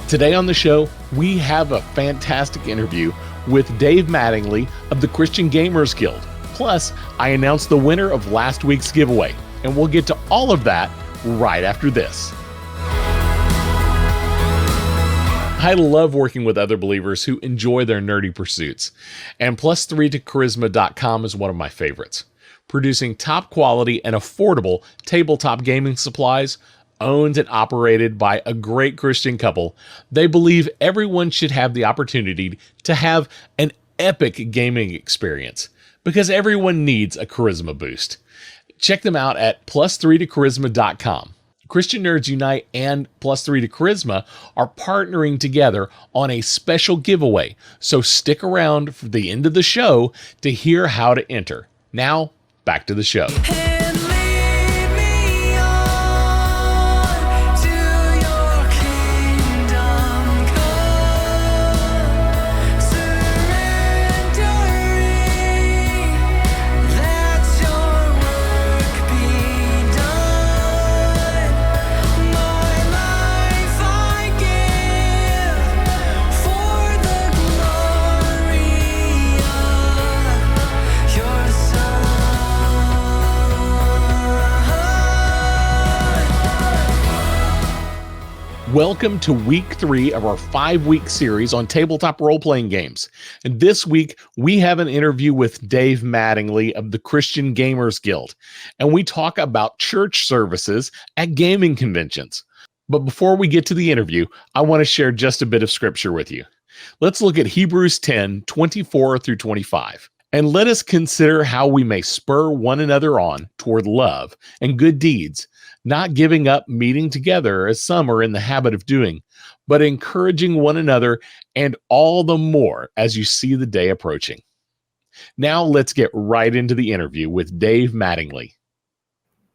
Today on the show, we have a fantastic interview with Dave Mattingly of the Christian Gamers Guild. Plus, I announced the winner of last week's giveaway, and we'll get to all of that right after this. I love working with other believers who enjoy their nerdy pursuits, and plus3tocharisma.com is one of my favorites. Producing top quality and affordable tabletop gaming supplies, owned and operated by a great Christian couple, they believe everyone should have the opportunity to have an epic gaming experience because everyone needs a charisma boost. Check them out at plus3tocharisma.com. Christian Nerds Unite and Plus3tocharisma are partnering together on a special giveaway, so stick around for the end of the show to hear how to enter. Now, back to the show. Welcome to week 3 of our 5-week series on tabletop role-playing games. And this week, we have an interview with Dave Mattingly of the Christian Gamers Guild. And we talk about church services at gaming conventions. But before we get to the interview, I want to share just a bit of scripture with you. Let's look at Hebrews 10, 24 through 25. And let us consider how we may spur one another on toward love and good deeds, not giving up meeting together as some are in the habit of doing, but encouraging one another, and all the more as you see the day approaching. Now let's get right into the interview with Dave Mattingly.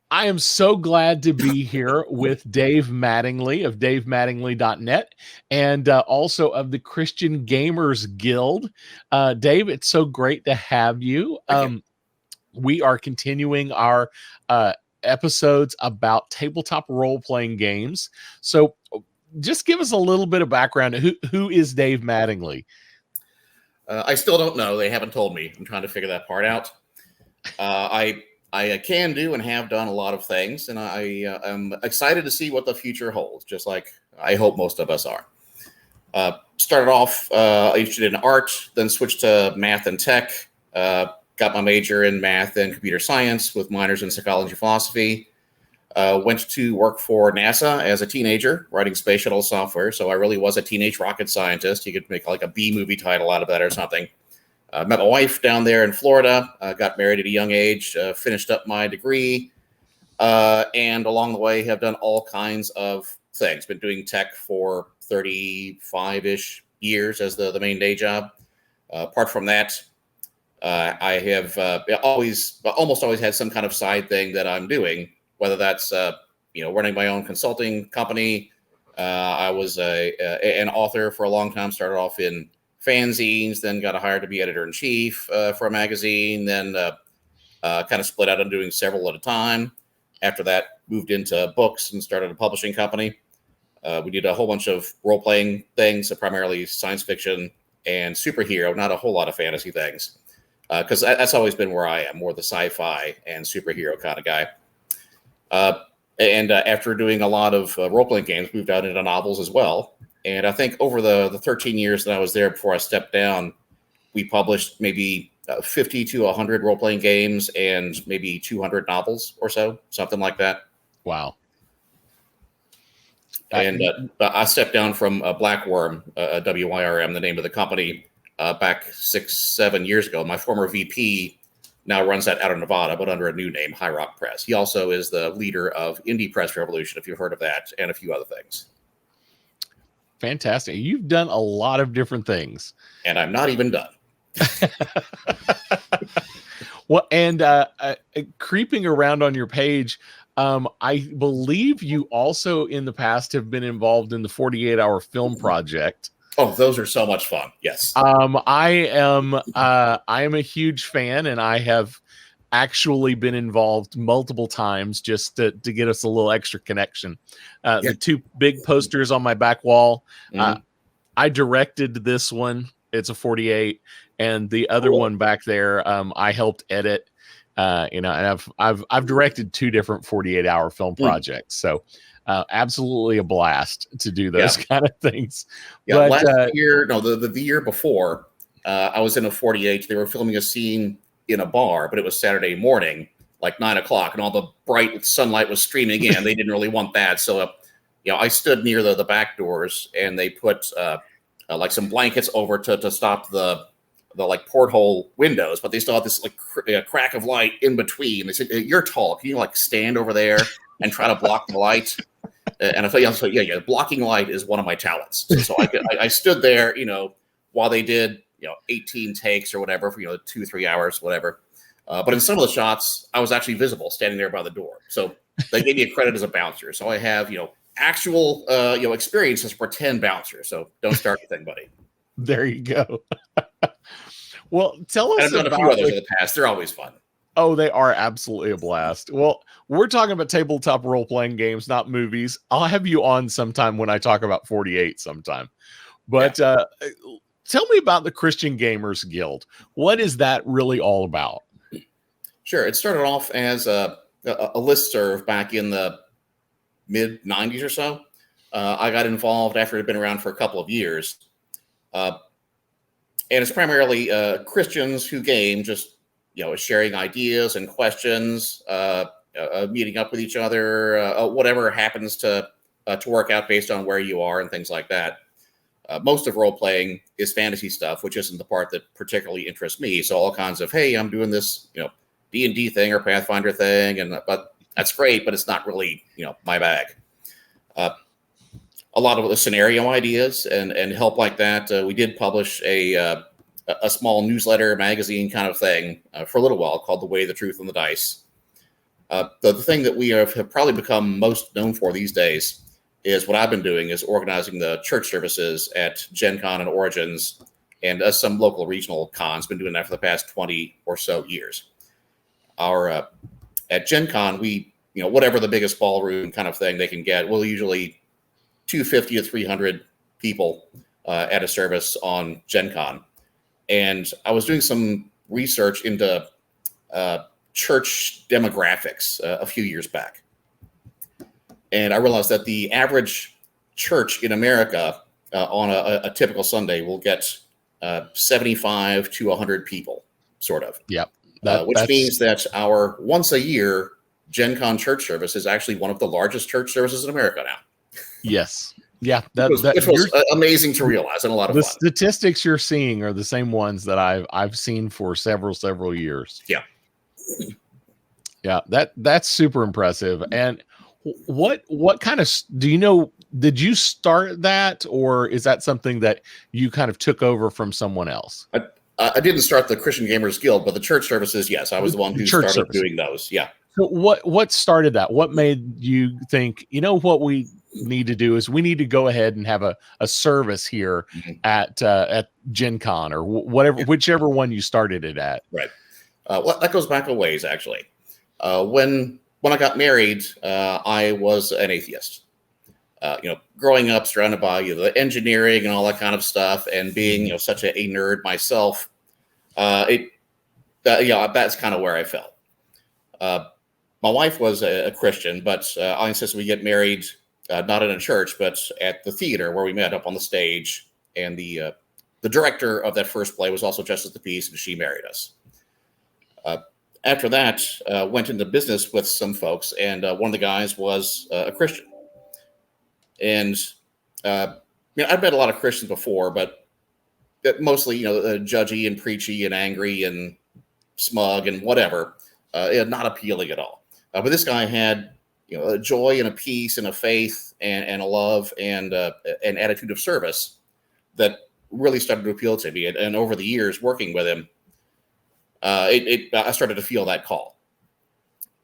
I am so glad to be here with Dave Mattingly of davemattingly.net and also of the Christian Gamers Guild. Dave, it's so great to have you. We are continuing our episodes about tabletop role-playing games. So just give us a little bit of background. Who is Dave Mattingly? I still don't know. They haven't told me. I'm trying to figure that part out. I can do and have done a lot of things, and I am excited to see what the future holds, just like I hope most of us are. Started off interested in art, then switched to math and tech, got my major in math and computer science with minors in psychology and philosophy. Went to work for NASA as a teenager, writing space shuttle software, so I really was a teenage rocket scientist. You could make like a B-movie title out of that or something. Met my wife down there in Florida, got married at a young age, finished up my degree, and along the way have done all kinds of things. Been doing tech for 35-ish years as the main day job. Apart from that, I have almost always had some kind of side thing that I'm doing, whether that's running my own consulting company. I was an author for a long time, started off in fanzines, then got hired to be editor-in-chief for a magazine, then kind of split out on doing several at a time. After that, moved into books and started a publishing company. We did a whole bunch of role-playing things, primarily science fiction and superhero, not a whole lot of fantasy things, because that's always been where I am, more the sci-fi and superhero kind of guy. And after doing a lot of role-playing games, moved out into novels as well. And I think over the 13 years that I was there before I stepped down, we published maybe 50 to 100 role-playing games and maybe 200 novels or so, something like that. Wow. And I stepped down from Blackworm, WYRM, the name of the company, back 6-7 years ago. My former VP now runs that out of Nevada, but under a new name, High Rock Press. He also is the leader of Indie Press Revolution, if you've heard of that, and a few other things. Fantastic. You've done a lot of different things. And I'm not even done. Well, and creeping around on your page, I believe you also in the past have been involved in the 48-hour film project. Oh, those are so much fun. Yes. I am a huge fan, and I have actually been involved multiple times just to get us a little extra connection. The two big posters on my back wall, I directed this one. It's a 48, and the other one back there, I helped edit. And I've directed 2 different 48-hour film projects, so absolutely a blast to do those kind of things. Yeah, but last year, no, the year before, I was in a 48. They were filming a scene in a bar, but it was Saturday morning, like 9 o'clock, and all the bright sunlight was streaming in. They didn't really want that, so I stood near the back doors, and they put like some blankets over to stop the like porthole windows, but they still had this like crack of light in between. They said, "You're tall. Can you like stand over there and try to block the light?" And I thought, yeah, blocking light is one of my talents. So I stood there, while they did 18 takes or whatever for 2-3 hours, whatever. But in some of the shots, I was actually visible, standing there by the door. So they gave me a credit as a bouncer. So I have actual experience as pretend bouncer. So don't start the thing, buddy. There you go. Well, tell us I've done a few others in the past. They're always fun. Oh, they are absolutely a blast. Well, we're talking about tabletop role-playing games, not movies. I'll have you on sometime when I talk about 48 sometime. But tell me about the Christian Gamers Guild. What is that really all about? Sure. It started off as a listserv back in the mid-90s or so. I got involved after it had been around for a couple of years. And it's primarily Christians who game, just sharing ideas and questions, meeting up with each other, whatever happens to work out based on where you are and things like that. Most of role playing is fantasy stuff, which isn't the part that particularly interests me. So all kinds of, hey, I'm doing this, D&D thing or Pathfinder thing, but that's great, but it's not really my bag. A lot of the scenario ideas and help like that. We did publish a small newsletter magazine kind of thing for a little while called The Way, the Truth, and the Dice. The thing that we have probably become most known for these days is what I've been doing is organizing the church services at Gen Con and Origins and some local regional cons. Been doing that for the past 20 or so years. At Gen Con, we, whatever the biggest ballroom kind of thing they can get, we'll usually 250 to 300 people at a service on Gen Con. And I was doing some research into church demographics a few years back. And I realized that the average church in America on a typical Sunday will get 75 to 100 people, sort of. Yep. Which means that our once a year Gen Con church service is actually one of the largest church services in America now. Yes. Yeah. Which was amazing to realize and a lot of fun. The statistics you're seeing are the same ones that I've seen for several years. Yeah. Yeah. That's super impressive. And what kind of, did you start that, or is that something that you kind of took over from someone else? I didn't start the Christian Gamers Guild, but the church services, yes, I was the one who started doing those. Yeah. So what started that? What made you think, what we need to do is we need to go ahead and have a service here at Gen Con or whatever, whichever one you started it at. Right. Well, that goes back a ways, actually. When I got married, I was an atheist. Growing up surrounded by the engineering and all that kind of stuff, and being such a nerd myself, that's kind of where I fell. My wife was a Christian, but I insisted we get married not in a church, but at the theater where we met up on the stage. And the director of that first play was also Justice of the Peace, and she married us. After that, went into business with some folks, and one of the guys was a Christian. And I've met a lot of Christians before, but mostly, judgy and preachy and angry and smug and whatever, not appealing at all. But this guy had, a joy and a peace and a faith and a love and an attitude of service that really started to appeal to me. And over the years working with him, I started to feel that call.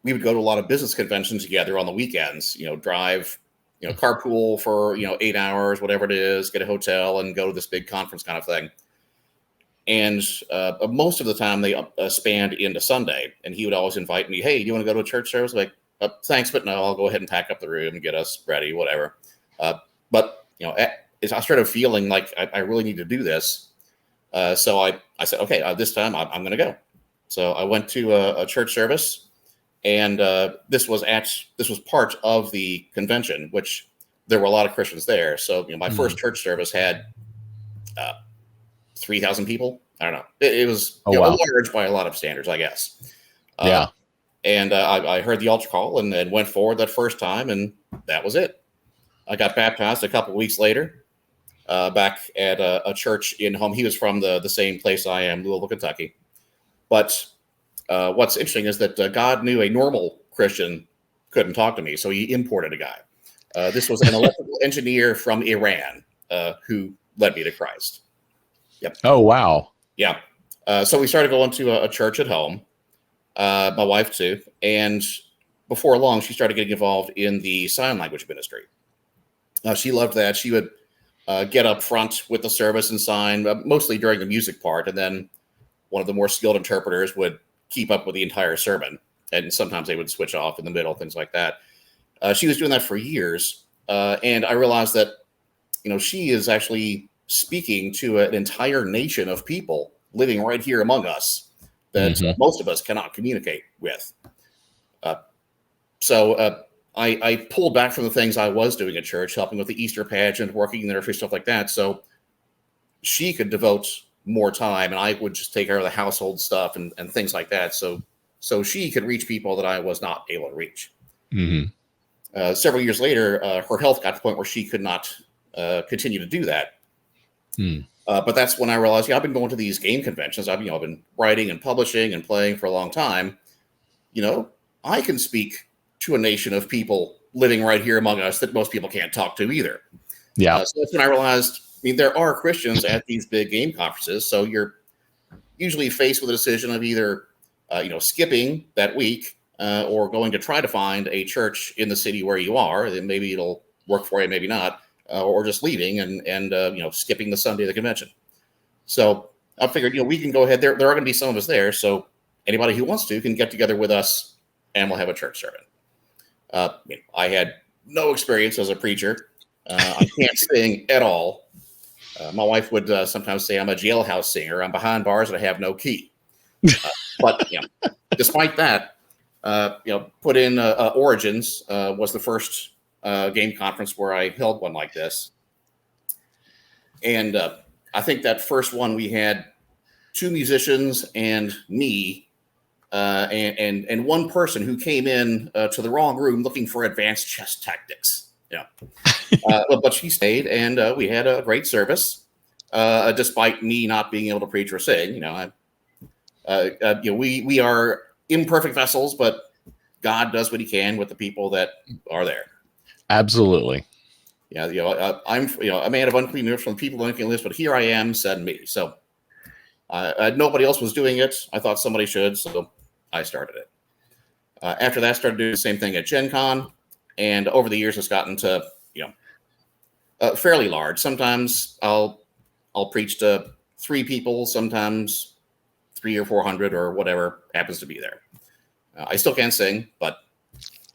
We would go to a lot of business conventions together on the weekends, drive, carpool for, 8 hours, whatever it is, get a hotel and go to this big conference kind of thing. And most of the time they spanned into Sunday, and he would always invite me, hey, do you want to go to a church service? Like, thanks, but no, I'll go ahead and pack up the room and get us ready, whatever. But, as I started feeling like I really need to do this. So I said, okay, this time I'm going to go. So I went to a church service, and this was part of the convention, which there were a lot of Christians there. So my first church service had 3,000 people. I don't know. It was large by a lot of standards, I guess. Yeah. And I heard the altar call and then went forward that first time, and that was it. I got baptized a couple of weeks later back at a church in home. He was from the same place I am, Louisville, Kentucky. But what's interesting is that God knew a normal Christian couldn't talk to me, so he imported a guy. This was an electrical engineer from Iran who led me to Christ. Yep. Oh, wow. Yeah. So we started going to a church at home, my wife too. And before long, she started getting involved in the sign language ministry. She loved that. She would get up front with the service and sign, mostly during the music part. And then one of the more skilled interpreters would keep up with the entire sermon. And sometimes they would switch off in the middle, things like that. She was doing that for years. And I realized that, she is actually speaking to an entire nation of people living right here among us that most of us cannot communicate with. So I pulled back from the things I was doing at church, helping with the Easter pageant, working in the nursery, stuff like that. So she could devote more time, and I would just take care of the household stuff and things like that. So she could reach people that I was not able to reach. Several years later, her health got to the point where she could not continue to do that. But that's when I realized, I've been going to these game conventions. I've been writing and publishing and playing for a long time. I can speak to a nation of people living right here among us that most people can't talk to either. Yeah. So that's when I realized, there are Christians at these big game conferences. So you're usually faced with a decision of either, skipping that week or going to try to find a church in the city where you are. Then maybe it'll work for you, maybe not. Or just leaving and skipping the Sunday of the convention. So I figured, we can go ahead. There are going to be some of us there. So anybody who wants to can get together with us and we'll have a church sermon. I had no experience as a preacher. I can't sing at all. My wife would sometimes say I'm a jailhouse singer. I'm behind bars and I have no key. But despite that, put in Origins was the first game conference where I held one like this. And I think that first one we had 2 musicians and me and one person who came in to the wrong room looking for advanced chess tactics. But she stayed, and we had a great service, despite me not being able to preach or sing. We are imperfect vessels, but God does what he can with the people that are there. Absolutely. I'm a man of unclean lips from the people of unclean lips, but here I am, send me. So nobody else was doing it. I thought somebody should, so I started it. After that, started doing the same thing at Gen Con, and over the years, it's gotten to fairly large. Sometimes I'll preach to 3 people, sometimes 300 or 400 or whatever happens to be there. I still can't sing, but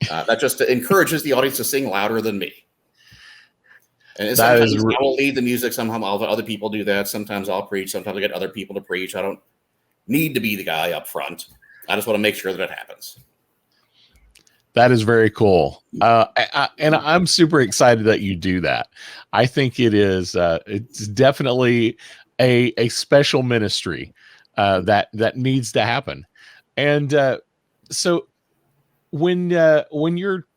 that just encourages the audience to sing louder than me. And sometimes I will lead the music. Sometimes other people do that. Sometimes I'll preach. Sometimes I get other people to preach. I don't need to be the guy up front. I just want to make sure that it happens. That is very cool. And I'm super excited that you do that. I think it's definitely a special ministry that needs to happen. And so when you're,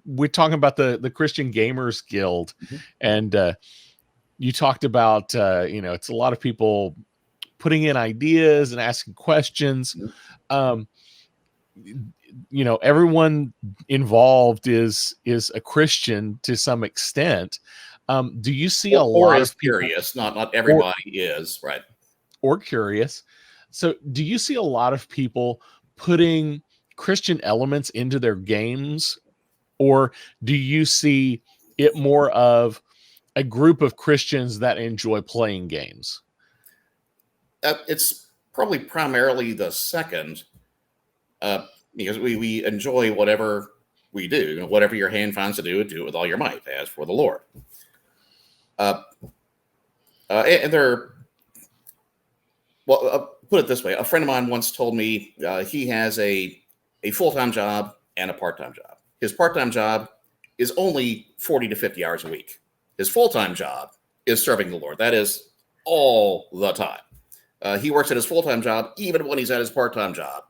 we're talking about the Christian Gamers Guild, and you talked about, it's a lot of people putting in ideas and asking questions. Everyone involved is a Christian to some extent. Do you see a lot of people curious? Not everybody is, right? Or curious. So do you see a lot of people putting Christian elements into their games, or do you see it more of a group of Christians that enjoy playing games? It's probably primarily the second, because we enjoy whatever we do. You know, whatever your hand finds to do it with all your might, as for the Lord. And there, well, put it this way: a friend of mine once told me he has a full-time job and a part-time job. His part-time job is only 40 to 50 hours a week. His full-time job is serving the Lord. That is all the time. He works at his full-time job even when he's at his part-time job,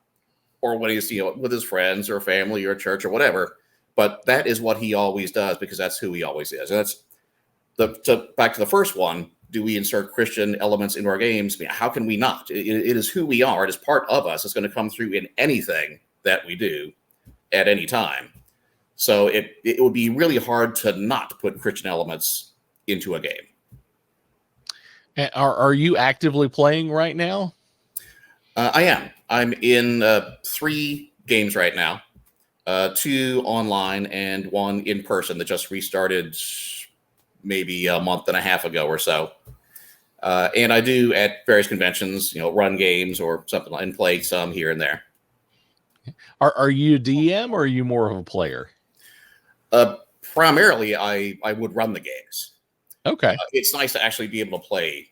or when he's with his friends or family or church or whatever. But that is what he always does, because that's who he always is. And that's back to the first one. Do we insert Christian elements into our games? I mean, how can we not? It is who we are. It is part of us. It's going to come through in anything that we do at any time. So it would be really hard to not put Christian elements into a game. Are you actively playing right now? I am. I'm in 3 games right now, 2 online and 1 in person that just restarted maybe a month and a half ago or so. And I do at various conventions, run games or something, and play some here and there. Are you a DM or are you more of a player? Primarily, I would run the games. Okay. It's nice to actually be able to play,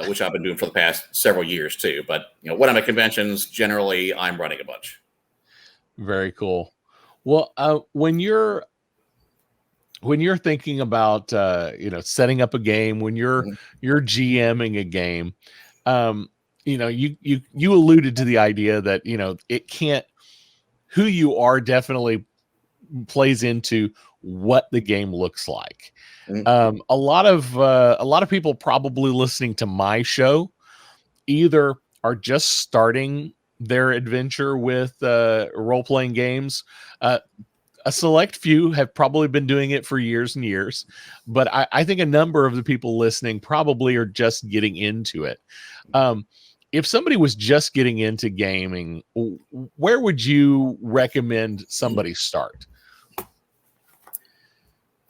which I've been doing for the past several years too. But when I'm at conventions, generally I'm running a bunch. Very cool. Well, when you're thinking about setting up a game, when you're GMing a game, you alluded to the idea that it can't. Who you are definitely plays into what the game looks like. Mm-hmm. A lot of people probably listening to my show either are just starting their adventure with role-playing games. A select few have probably been doing it for years and years, but I think a number of the people listening probably are just getting into it. If somebody was just getting into gaming, where would you recommend somebody start?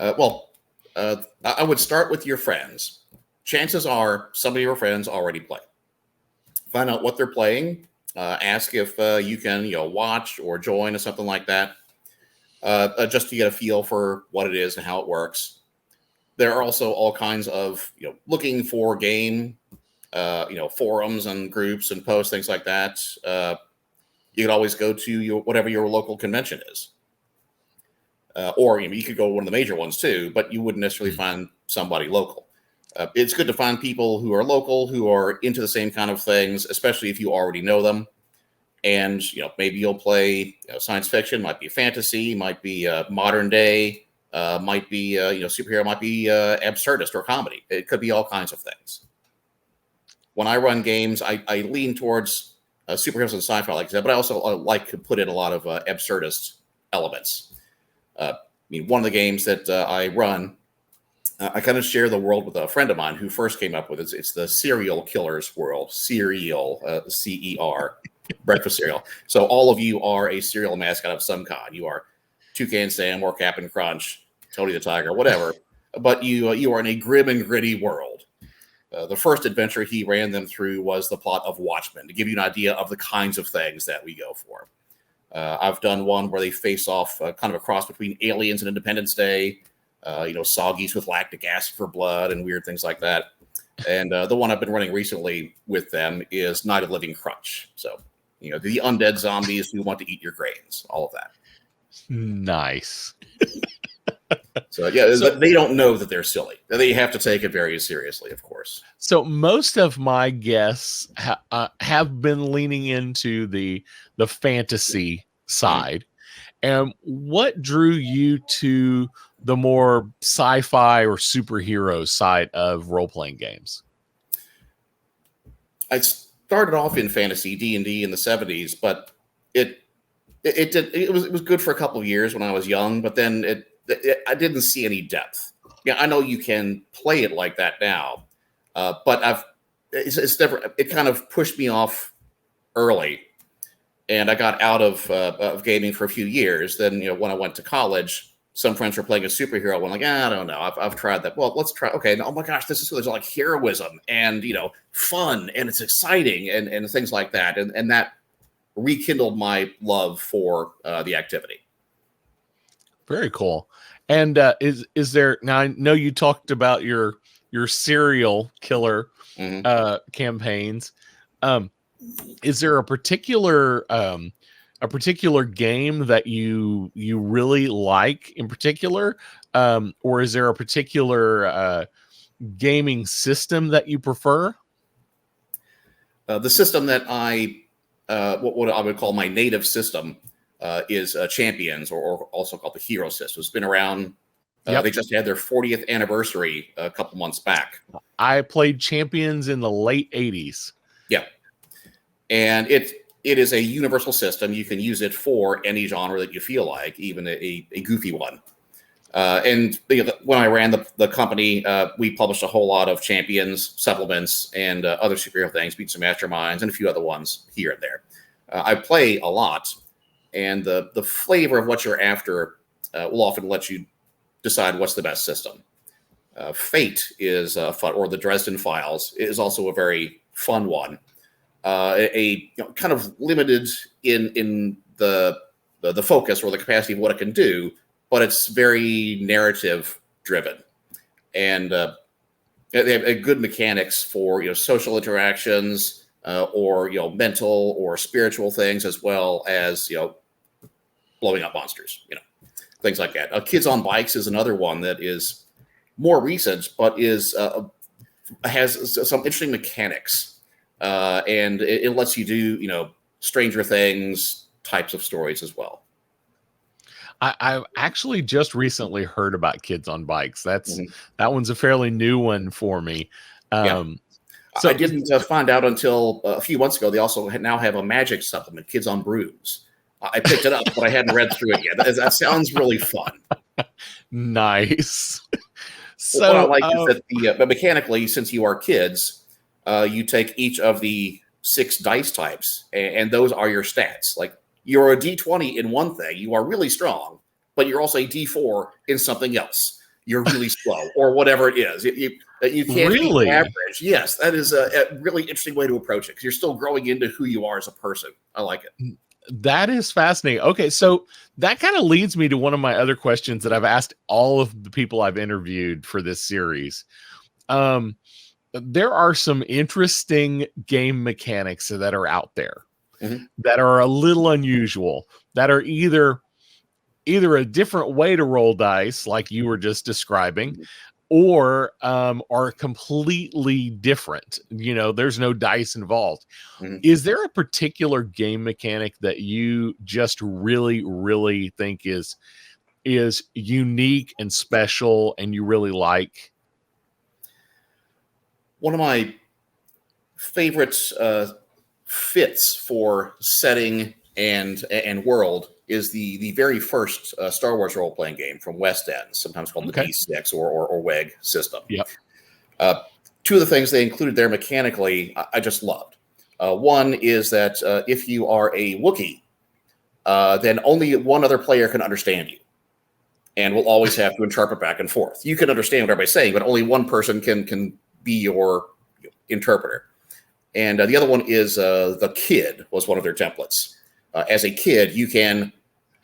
I would start with your friends. Chances are some of your friends already play. Find out what they're playing. Ask if you can, watch or join or something like that, just to get a feel for what it is and how it works. There are also all kinds of, looking for game, forums and groups and posts, things like that. You could always go to whatever your local convention is. Or you could go to one of the major ones too, but you wouldn't necessarily find somebody local. It's good to find people who are local, who are into the same kind of things, especially if you already know them. And maybe you'll play science fiction, might be fantasy, might be modern day, might be superhero, might be absurdist or comedy. It could be all kinds of things. When I run games, I lean towards superheroes and sci-fi like that, but I also like to put in a lot of absurdist elements. One of the games that I run, I kind of share the world with a friend of mine who first came up with it. It's the Serial Killers world. Cereal, CER, breakfast cereal. So all of you are a cereal mascot of some kind. You are Toucan Sam or Captain Crunch, Tony the Tiger, whatever. But you are in a grim and gritty world. The first adventure he ran them through was the plot of Watchmen, to give you an idea of the kinds of things that we go for. I've done one where they face off kind of a cross between Aliens and Independence Day, soggies with lactic acid for blood and weird things like that. And the one I've been running recently with them is Night of Living Crunch. So, the undead zombies who want to eat your grains, all of that. Nice. So they don't know that they're silly. They have to take it very seriously, of course. So most of my guests have been leaning into the fantasy side. And what drew you to the more sci-fi or superhero side of role-playing games? I started off in fantasy D&D in the 70s, but it was good for a couple of years when I was young, but then I didn't see any depth. Yeah, I know you can play it like that now, but it kind of pushed me off early, and I got out of gaming for a few years. Then when I went to college, some friends were playing a superhero one, like, I don't know, I've tried that. Well, let's try. Okay, oh my gosh, this is there's like heroism and fun and it's exciting and things like that, and that rekindled my love for the activity. Very cool. And is there, now I know you talked about your serial killer campaigns. Is there a particular game that you really like in particular, or is there a particular gaming system that you prefer? The system that what I would call my native system is Champions, or also called the Hero system. It's been around. They just had their 40th anniversary a couple months back. I played Champions in the late 80s. Yeah. And it is a universal system. You can use it for any genre that you feel like, even a goofy one. And when I ran the company, we published a whole lot of Champions supplements and other superhero things, Beats and Masterminds, and a few other ones here and there. I play a lot, and the flavor of what you're after will often let you decide what's the best system. Fate is fun, or the Dresden Files is also a very fun one. Kind of limited in the focus or the capacity of what it can do, but it's very narrative driven, and they have good mechanics for social interactions, or mental or spiritual things, as well as blowing up monsters, things like that. Kids on Bikes is another one that is more recent, but has some interesting mechanics, and it lets you do Stranger Things types of stories as well. I've actually just recently heard about Kids on Bikes. That one's a fairly new one for me. So I didn't find out until a few months ago. They also now have a magic supplement, Kids on Brooms. I picked it up, but I hadn't read through it yet. That sounds really fun. Nice. So what I like is that but mechanically, since you are kids, you take each of the 6 dice types, and those are your stats. Like, you're a D20 in one thing, you are really strong, but you're also a D4 in something else. You're really slow, or whatever it is. You can't be average. Yes, that is a really interesting way to approach it, because you're still growing into who you are as a person. I like it. That is fascinating. Okay, so that kind of leads me to one of my other questions that I've asked all of the people I've interviewed for this series. There are some interesting game mechanics that are out there that are a little unusual, that are either a different way to roll dice, like you were just describing, or are completely different. There's no dice involved. Is there a particular game mechanic that you just really, really think is unique and special and you really like? One of my favorite fits for setting and world is the very first Star Wars role-playing game from West End, sometimes called the D6 or WEG system. Two of the things they included there mechanically, I just loved. One is that if you are a Wookiee, then only one other player can understand you, and will always have to interpret back and forth. You can understand what everybody's saying, but only one person can be your interpreter. And the other one is the Kid was one of their templates. As a kid, you can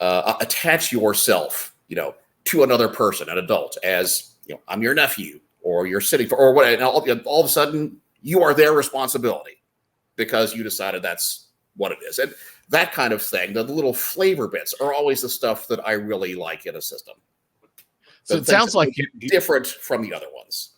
attach yourself, to another person, an adult, as I'm your nephew, or you're sitting for, or what, and all of a sudden you are their responsibility because you decided that's what it is. And that kind of thing, the little flavor bits are always the stuff that I really like in a system. So it sounds like you're different from the other ones.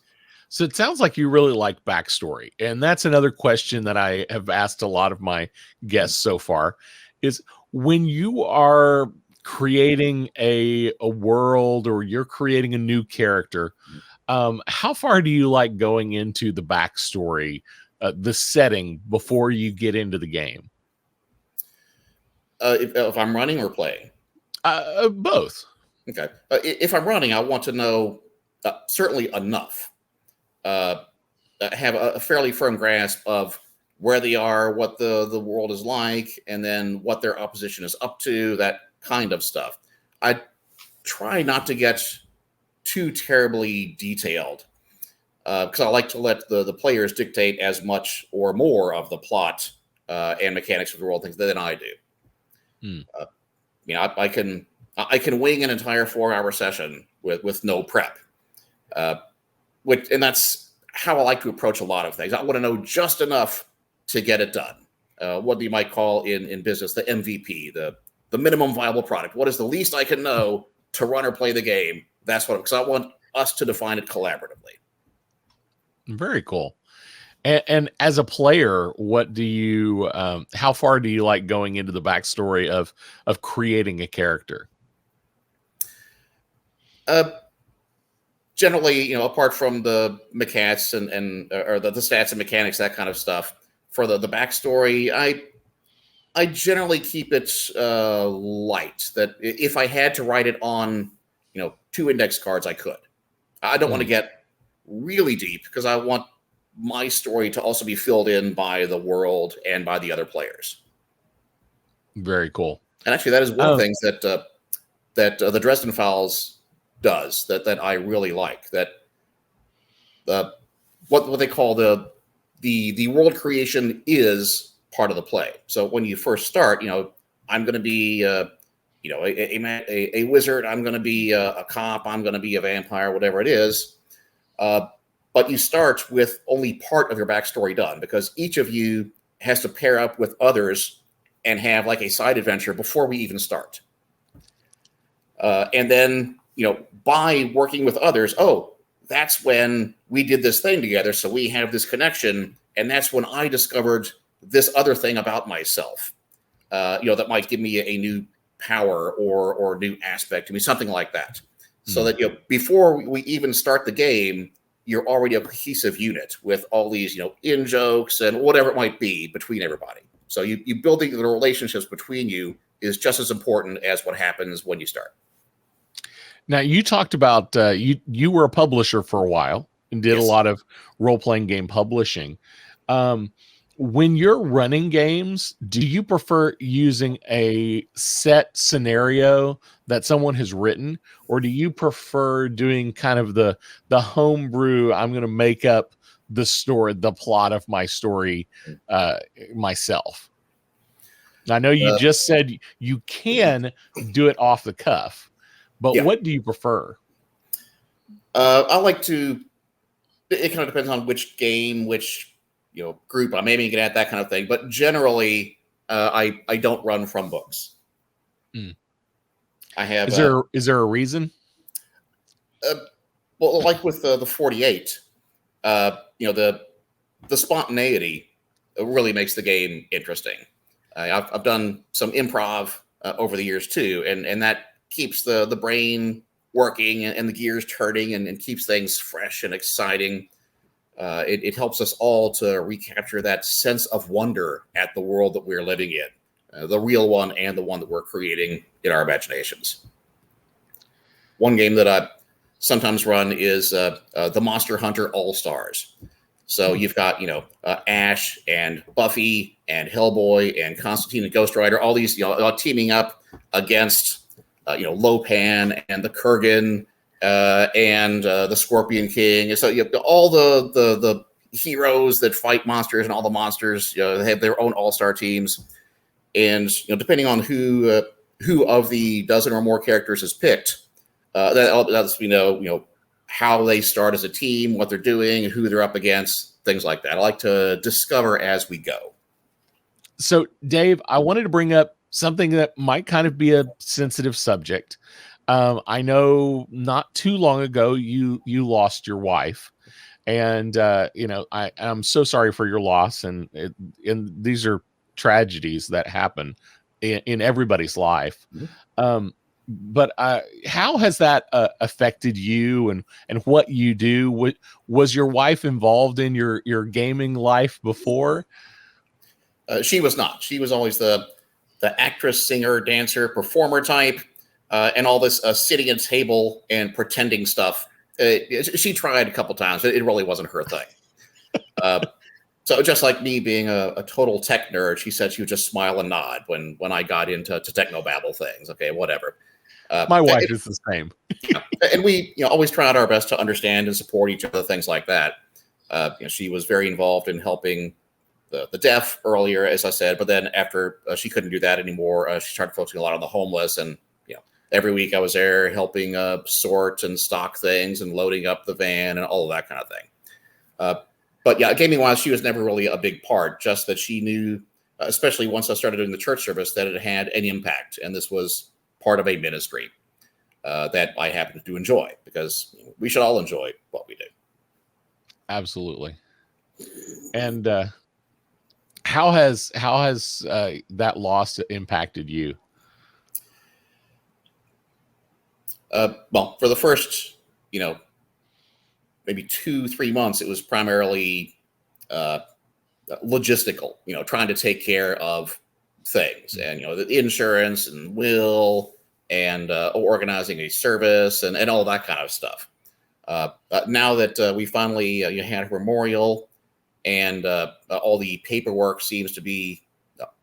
So it sounds like you really like backstory. And that's another question that I have asked a lot of my guests so far, is when you are creating a world, or you're creating a new character, how far do you like going into the backstory, the setting, before you get into the game? If I'm running or playing? Both. Okay. If I'm running, I want to know certainly enough. Have a fairly firm grasp of where they are, what the world is like, and then what their opposition is up to, that kind of stuff. I try not to get too terribly detailed because I like to let the players dictate as much or more of the plot and mechanics of the world things than I do. I can wing an entire 4-hour session with no prep, and that's how I like to approach a lot of things. I want to know just enough to get it done. What you might call in business the MVP, the minimum viable product. What is the least I can know to run or play the game? That's what, because I want us to define it collaboratively. Very cool. And as a player, what do you? How far do you like going into the backstory of creating a character? Generally, apart from the mechanics and or the stats and mechanics, that kind of stuff. For the backstory, I generally keep it light. That if I had to write it on, 2 index cards, I could. I don't want to get really deep because I want my story to also be filled in by the world and by the other players. Very cool. And actually, that is one of the things that the Dresden Files does that I really like. That what they call the world creation is part of the play. So when you first start, I'm going to be a wizard. I'm going to be a cop. I'm going to be a vampire. Whatever it is. But you start with only part of your backstory done because each of you has to pair up with others and have like a side adventure before we even start. And then, by working with others, that's when we did this thing together. So we have this connection. And that's when I discovered this other thing about myself, that might give me a new power or new aspect to me, something like that. So that, before we even start the game, you're already a cohesive unit with all these, in jokes and whatever it might be between everybody. So you building the relationships between you is just as important as what happens when you start. Now, you talked about you were a publisher for a while and did a lot of role-playing game publishing. When you're running games, do you prefer using a set scenario that someone has written, or do you prefer doing kind of the homebrew, I'm going to make up the story, the plot of my story myself? I know you just said you can do it off the cuff, but what do you prefer? I like to, it kind of depends on which game, which group I'm aiming at, that kind of thing. But generally, I don't run from books. I have. Is there a reason? Well, like with the 48, the spontaneity really makes the game interesting. I've done some improv over the years too, and that keeps the brain working and the gears turning and keeps things fresh and exciting. It helps us all to recapture that sense of wonder at the world that we're living in, the real one and the one that we're creating in our imaginations. One game that I sometimes run is the Monster Hunter All-Stars. So you've got, Ash and Buffy and Hellboy and Constantine and Ghost Rider, all these, teaming up against, Lopan and the Kurgan and the Scorpion King. And so you have all the heroes that fight monsters, and all the monsters, they have their own all-star teams. And depending on who of the dozen or more characters is picked, that lets me know how they start as a team, what they're doing, who they're up against, things like that. I like to discover as we go. So, Dave, I wanted to bring up something that might kind of be a sensitive subject. I know not too long ago you lost your wife, and I'm so sorry for your loss. And these are tragedies that happen in everybody's life. But how has that affected you and what you do? Was your wife involved in your gaming life before? She was not. She was always the actress, singer, dancer, performer type, and all this sitting at a table and pretending stuff. She tried a couple times. It really wasn't her thing. So just like me being a total tech nerd, she said she would just smile and nod when I got into technobabble things. Okay, whatever. My wife is the same. And we always try out our best to understand and support each other, things like that. She was very involved in helping the deaf earlier, as I said, but then after she couldn't do that anymore, she started focusing a lot on the homeless. And every week I was there helping sort and stock things and loading up the van and all of that kind of thing. But yeah, gaming wise, she was never really a big part, just that she knew, especially once I started doing the church service, that it had an impact. And this was part of a ministry that I happen to enjoy, because we should all enjoy what we do. Absolutely. And how has that loss impacted you? Well, for the first, maybe 2-3 months, it was primarily logistical, trying to take care of things and, the insurance and will and organizing a service and all that kind of stuff. Now that we finally had a memorial and all the paperwork seems to be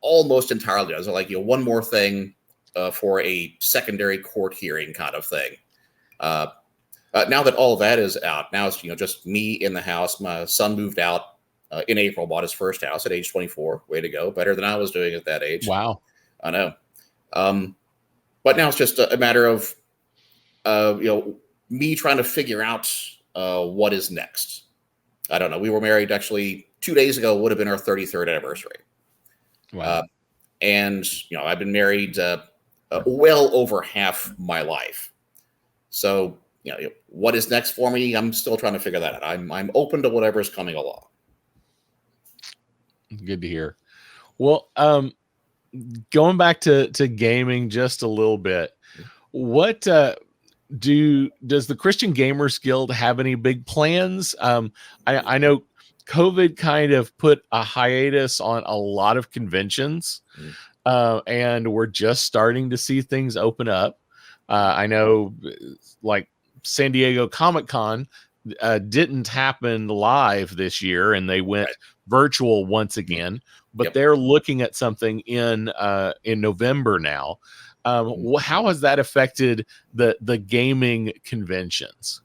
almost entirely done. So like, one more thing for a secondary court hearing kind of thing. Now that all of that is out, now it's just me in the house. My son moved out in April, bought his first house at age 24. Way to go. Better than I was doing at that age. Wow. I know. But now it's just a matter of me trying to figure out what is next. I don't know. We were married actually 2 days ago, would have been our 33rd anniversary. Wow. And I've been married well over half my life. So what is next for me? I'm still trying to figure that out. I'm open to whatever's coming along. Good to hear. Well, going back to gaming just a little bit, what does the Christian Gamers Guild have any big plans? I know COVID kind of put a hiatus on a lot of conventions, and we're just starting to see things open up. I know, like San Diego Comic-Con didn't happen live this year, and they went virtual once again. But they're looking at something in November now. How has that affected the gaming conventions?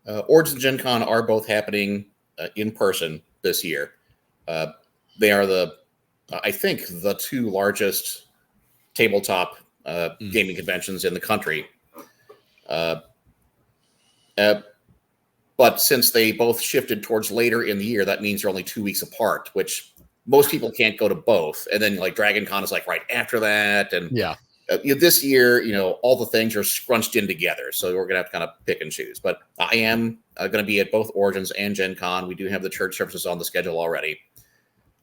Origins and Gen Con are both happening in person this year. They are I think the two largest tabletop gaming conventions in the country. But since they both shifted towards later in the year, that means they're only 2 weeks apart, which most people can't go to both. And then like Dragon Con is like right after that. And this year, all the things are scrunched in together. So we're going to have to kind of pick and choose. But I am going to be at both Origins and Gen Con. We do have the church services on the schedule already.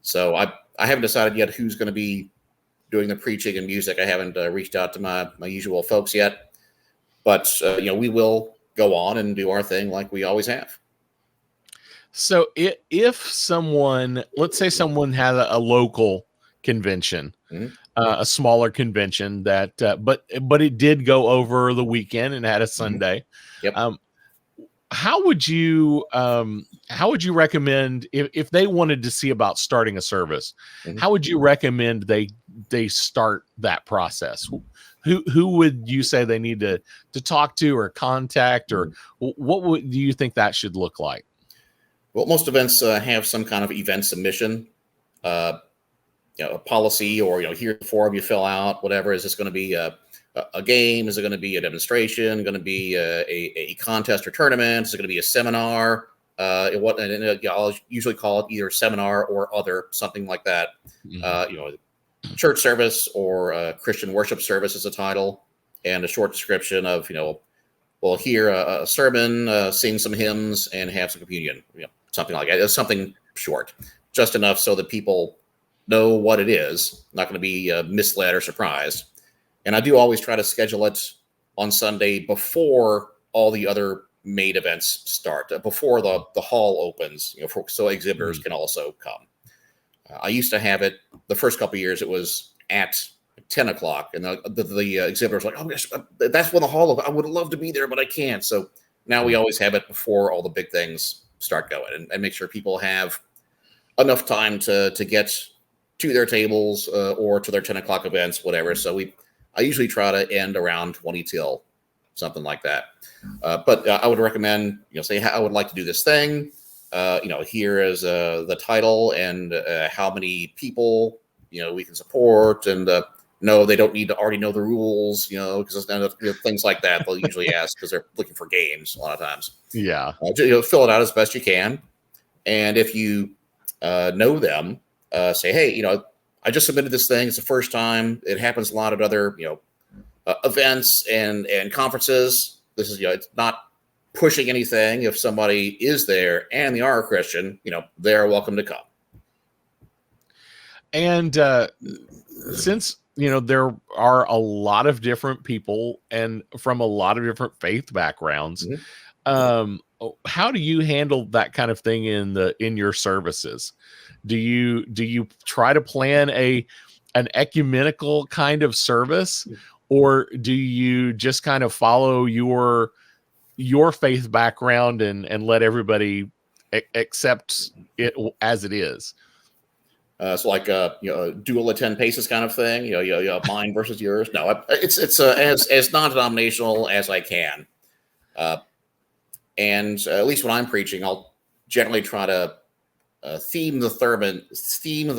So I haven't decided yet who's going to be doing the preaching and music. I haven't reached out to my usual folks yet. But, we will go on and do our thing like we always have. So if someone, let's say someone had a local convention, a smaller convention that, but it did go over the weekend and had a Sunday. How would you recommend if they wanted to see about starting a service? How would you recommend they start that process? Who would you say they need to talk to or contact, or do you think that should look like? Well, most events have some kind of event submission, a policy, or here's the form you fill out. Whatever, is this going to be a game? Is it going to be a demonstration? Going to be a contest or tournament? Is it going to be a seminar? I'll usually call it either seminar or other, something like that. Church service or Christian worship service is a title, and a short description of we'll hear a sermon, sing some hymns, and have some communion. Something like that. It's something short, just enough so that people know what it is, not going to be misled or surprised. And I do always try to schedule it on Sunday before all the other main events start, before the hall opens, so exhibitors can also come. I used to have it the first couple of years. It was at 10 o'clock, and the exhibitors were like, "Oh, yes, that's when the hall opens. I would love to be there, but I can't." So now we always have it before all the big things start going, and make sure people have enough time to get to their tables or to their 10 o'clock events, whatever. So I usually try to end around 20 till, something like that. But I would recommend, say, I would like to do this thing. Here is the title and how many people, we can support. And no, they don't need to already know the rules, because things like that they'll usually ask because they're looking for games a lot of times. Yeah. Fill it out as best you can. And if you know them, say, hey, I just submitted this thing. It's the first time. It happens a lot at other, events and conferences. This is, it's not pushing anything. If somebody is there and they are a Christian, they're welcome to come. And since there are a lot of different people and from a lot of different faith backgrounds, how do you handle that kind of thing in your services? Do you try to plan an ecumenical kind of service, or do you just kind of follow your faith background and let everybody accept it as it is? So like dual at 10 paces kind of thing, mine versus yours. No, it's as non-denominational as I can. And at least when I'm preaching, I'll generally try to theme the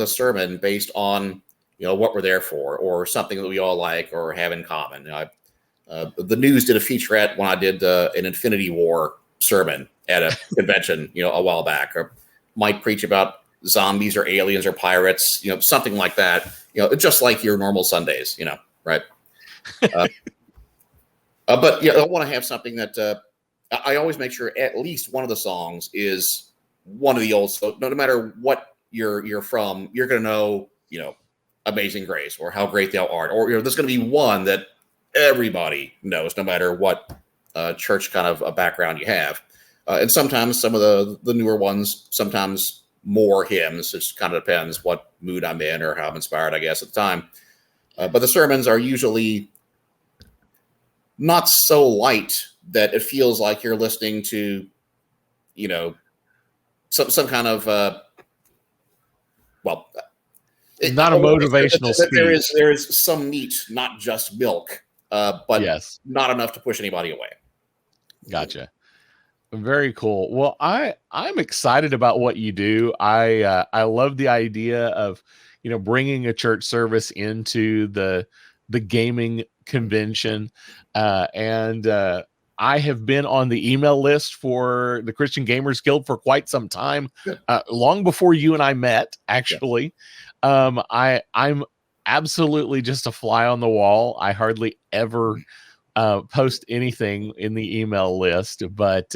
sermon based on what we're there for, or something that we all like or have in common. The news did a featurette when I did an Infinity War sermon at a convention, a while back. Or might preach about zombies or aliens or pirates, something like that. Just like your normal Sundays, right? But I want to have something that I always make sure at least one of the songs is one of the old. So no matter what you're from, you're going to know, Amazing Grace or How Great Thou Art, or there's going to be one that everybody knows, no matter what church kind of a background you have. And sometimes some of the newer ones, sometimes more hymns. It just kind of depends what mood I'm in or how I'm inspired, I guess, at the time. But the sermons are usually not so light that it feels like you're listening to, some kind of not a motivational speech. There is some meat, not just milk, but yes, not enough to push anybody away. Gotcha. Very cool. Well, I'm excited about what you do. I love the idea of bringing a church service into the gaming convention, and I have been on the email list for the Christian Gamers Guild for quite some time, long before you and I met, actually. Yeah. I'm absolutely just a fly on the wall. I hardly ever post anything in the email list, but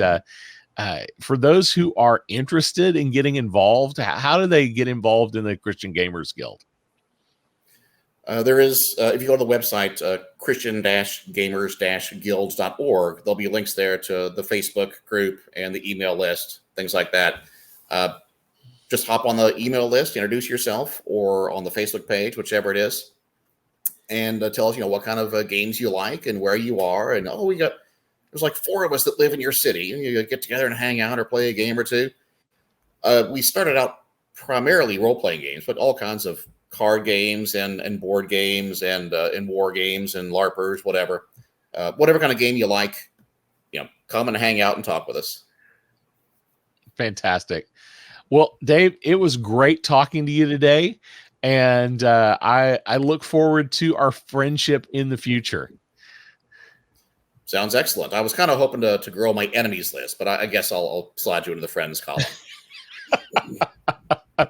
for those who are interested in getting involved, how do they get involved in the Christian Gamers Guild? There is, if you go to the website, christian-gamers-guilds.org, there'll be links there to the Facebook group and the email list, things like that. Just hop on the email list, introduce yourself, or on the Facebook page, whichever it is, and tell us, what kind of games you like and where you are. And there's like 4 of us that live in your city. You get together and hang out or play a game or two. We started out primarily role-playing games, but all kinds of card games and board games and war games and LARPers, whatever kind of game you like, come and hang out and talk with us. Fantastic. Well, Dave, it was great talking to you today. And I look forward to our friendship in the future. Sounds excellent. I was kind of hoping to grow my enemies list, but I guess I'll slide you into the friends column.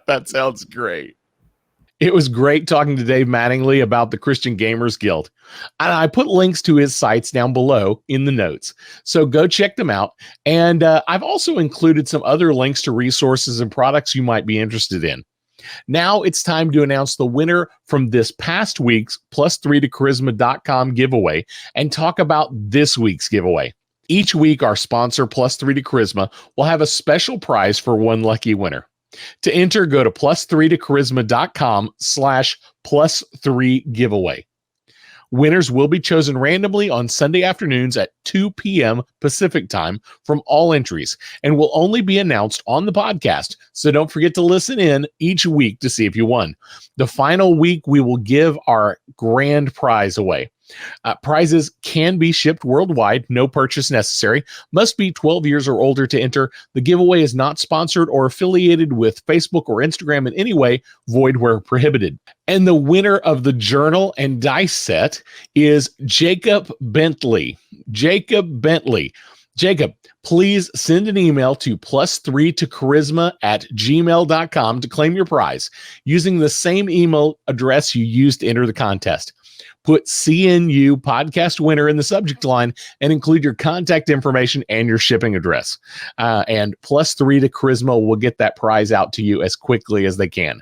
That sounds great. It was great talking to Dave Mattingly about the Christian Gamers Guild. And I put links to his sites down below in the notes, so go check them out. And I've also included some other links to resources and products you might be interested in. Now it's time to announce the winner from this past week's +3tocharisma.com giveaway and talk about this week's giveaway. Each week, our sponsor, +3 to Charisma, will have a special prize for one lucky winner. To enter, go to +3tocharisma.com/+3 giveaway. Winners will be chosen randomly on Sunday afternoons at 2 p.m. Pacific time from all entries and will only be announced on the podcast. So don't forget to listen in each week to see if you won. The final week, we will give our grand prize away. Prizes can be shipped worldwide, no purchase necessary, must be 12 years or older to enter. The giveaway is not sponsored or affiliated with Facebook or Instagram in any way, void where prohibited. And the winner of the journal and dice set is Jacob Bentley. Jacob, please send an email to +3tocharisma@gmail.com to claim your prize using the same email address you used to enter the contest. Put CNU podcast winner in the subject line and include your contact information and your shipping address. And +3tocharisma will get that prize out to you as quickly as they can.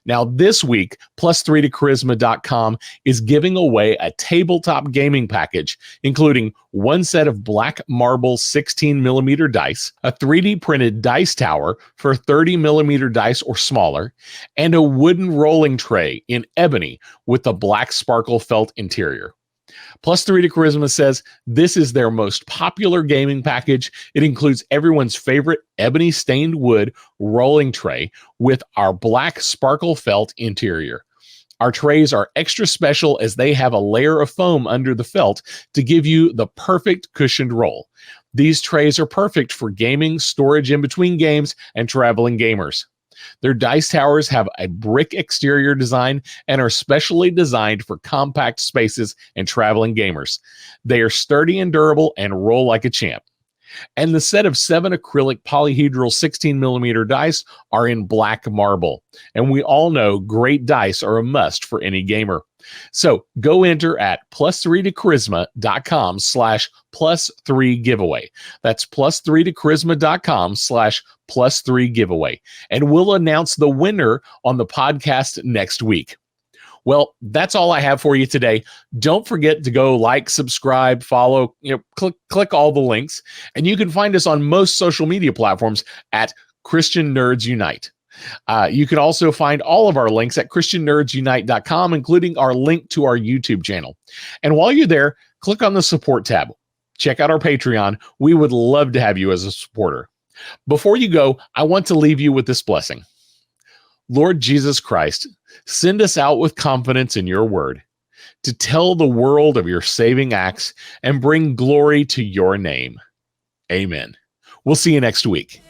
Now, this week, +3tocharisma.com is giving away a tabletop gaming package, including one set of black marble 16mm dice, a 3D printed dice tower for 30mm dice or smaller, and a wooden rolling tray in ebony with a black sparkle felt interior. +3tocharisma says this is their most popular gaming package. It includes everyone's favorite ebony stained wood rolling tray with our black sparkle felt interior. Our trays are extra special as they have a layer of foam under the felt to give you the perfect cushioned roll. These trays are perfect for gaming, storage in between games, and traveling gamers. Their dice towers have a brick exterior design and are specially designed for compact spaces and traveling gamers. They are sturdy and durable and roll like a champ. And the set of 7 acrylic polyhedral 16mm dice are in black marble. And we all know great dice are a must for any gamer. So go enter at +3tocharisma.com/+3 giveaway. That's +3tocharisma.com/+3 giveaway. And we'll announce the winner on the podcast next week. Well, that's all I have for you today. Don't forget to go like, subscribe, follow, click all the links. And you can find us on most social media platforms at Christian Nerds Unite. You can also find all of our links at christiannerdsunite.com, including our link to our YouTube channel. And while you're there, click on the support tab. Check out our Patreon. We would love to have you as a supporter. Before you go, I want to leave you with this blessing. Lord Jesus Christ, send us out with confidence in your word to tell the world of your saving acts and bring glory to your name. Amen. We'll see you next week.